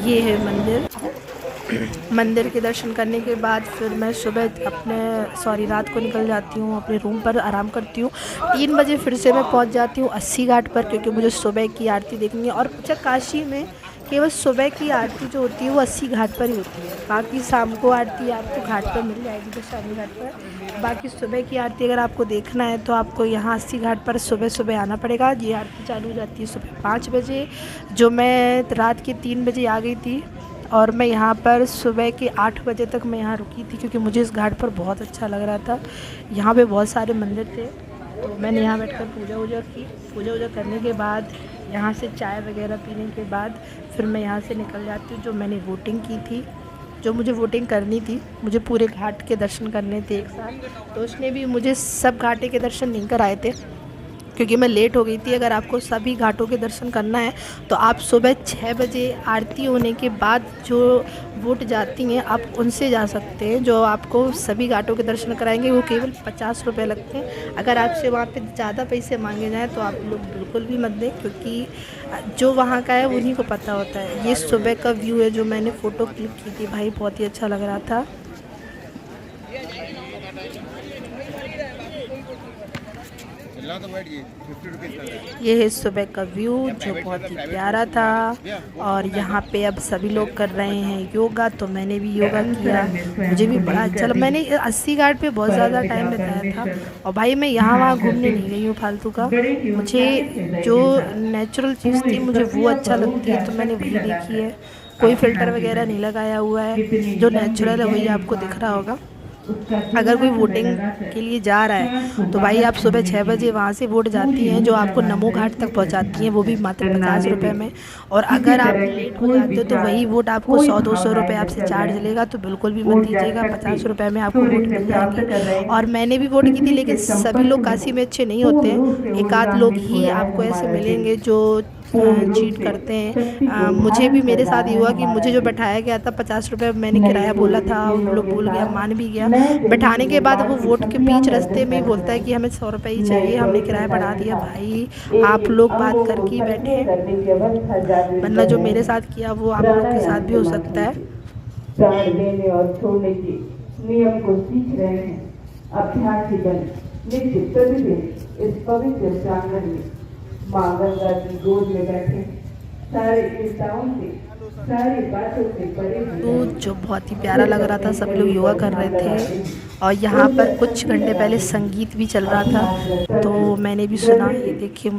ये है मंदिर। मंदिर के दर्शन करने के बाद फिर मैं सुबह रात को निकल जाती हूँ, अपने रूम पर आराम करती हूँ। 3 बजे फिर से मैं पहुँच जाती हूँ अस्सी घाट पर, क्योंकि मुझे सुबह की आरती देखनी है। और अच्छा, काशी में केवल सुबह की आरती जो होती है वो अस्सी घाट पर ही होती है। बाकी शाम को आरती आपको घाट पर मिल जाएगी, तो शामी घाट पर। बाकी सुबह की आरती अगर आपको देखना है तो आपको यहाँ अस्सी घाट पर सुबह सुबह आना पड़ेगा। ये आरती चालू हो जाती है सुबह 5 बजे, जो मैं रात के 3 बजे आ गई थी। और मैं यहाँ पर सुबह के 8 बजे तक मैं यहाँ रुकी थी, क्योंकि मुझे इस घाट पर बहुत अच्छा लग रहा था। यहाँ पे बहुत सारे मंदिर थे, तो मैंने यहाँ बैठकर पूजा वूजा की। पूजा वूजा करने के बाद यहाँ से चाय वगैरह पीने के बाद फिर मैं यहाँ से निकल जाती हूँ। जो मैंने वोटिंग की थी, जो मुझे वोटिंग करनी थी, मुझे पूरे घाट के दर्शन करने थे एक साथ, तो उसने भी मुझे सब घाटे के दर्शन नहीं कराए थे, क्योंकि मैं लेट हो गई थी। अगर आपको सभी घाटों के दर्शन करना है तो आप सुबह 6 बजे आरती होने के बाद जो वोट जाती हैं आप उनसे जा सकते हैं, जो आपको सभी घाटों के दर्शन कराएंगे। वो केवल 50 रुपये लगते हैं। अगर आपसे वहाँ पे ज़्यादा पैसे मांगे जाएँ तो आप लोग बिल्कुल भी मत दें, क्योंकि जो वहाँ का है उन्हीं को पता होता है। ये सुबह का व्यू है जो मैंने फ़ोटो क्लिक की थी, भाई बहुत ही अच्छा लग रहा था। ये है सुबह का व्यू जो बहुत ही प्यारा था। और यहाँ पे अब सभी लोग कर रहे हैं योगा, तो मैंने भी योगा किया। मुझे भी बड़ा अच्छा लगा। मैंने अस्सी घाट पे बहुत ज़्यादा टाइम बिताया था, और भाई मैं यहाँ वहाँ घूमने नहीं गई हूँ फालतू का। मुझे जो नेचुरल चीज़ थी मुझे वो अच्छा लगती है, तो मैंने वही देखी है। कोई फ़िल्टर वगैरह नहीं लगाया हुआ है, जो नेचुरल है वही आपको दिख रहा होगा। अगर कोई वोटिंग के लिए जा रहा है तो भाई आप सुबह 6 बजे वहाँ से वोट जाती हैं, जो आपको नमो घाट तक पहुँचाती हैं, वो भी मात्र 50 रुपये में। और अगर आप लेट हो जाते हो तो वही वोट आपको 100-200 रुपये आपसे चार्ज लेगा, तो बिल्कुल भी मत दीजिएगा। 50 रुपये में आपको वोट मिल जाएगी। और मैंने भी वोट की थी, लेकिन सभी लोग काशी में अच्छे नहीं होते हैं। एक आध लोग ही आपको ऐसे मिलेंगे जो चीट करते हैं। मुझे भी मेरे साथ ये हुआ कि मुझे जो बैठाया गया था 50 रुपये मैंने किराया बोला था, उन लोग भूल गया, मान भी गया। बैठाने के बाद वो वोट के बीच रास्ते में ही बोलता है कि हमें 100 रुपये ही चाहिए। हमने किराया बढ़ा दिया। भाई आप लोग बात करके ही बैठे, वरना जो मेरे साथ किया वो आप लोग के साथ भी हो सकता है। प्राण देने और छोड़ने के नियम को सीख रहे हैं। अभ्यासी बन नित्य प्रतिदिन इस पवित्र प्रांगण में माँ गंगा की गोद में बैठे, सारे चिंताओं से, सारी बातों से परे। तो जो बहुत ही प्यारा लग रहा था, सब लोग योगा कर रहे थे। और यहाँ पर कुछ घंटे पहले संगीत भी चल रहा था, तो मैंने भी सुना। ये देखिए मुझे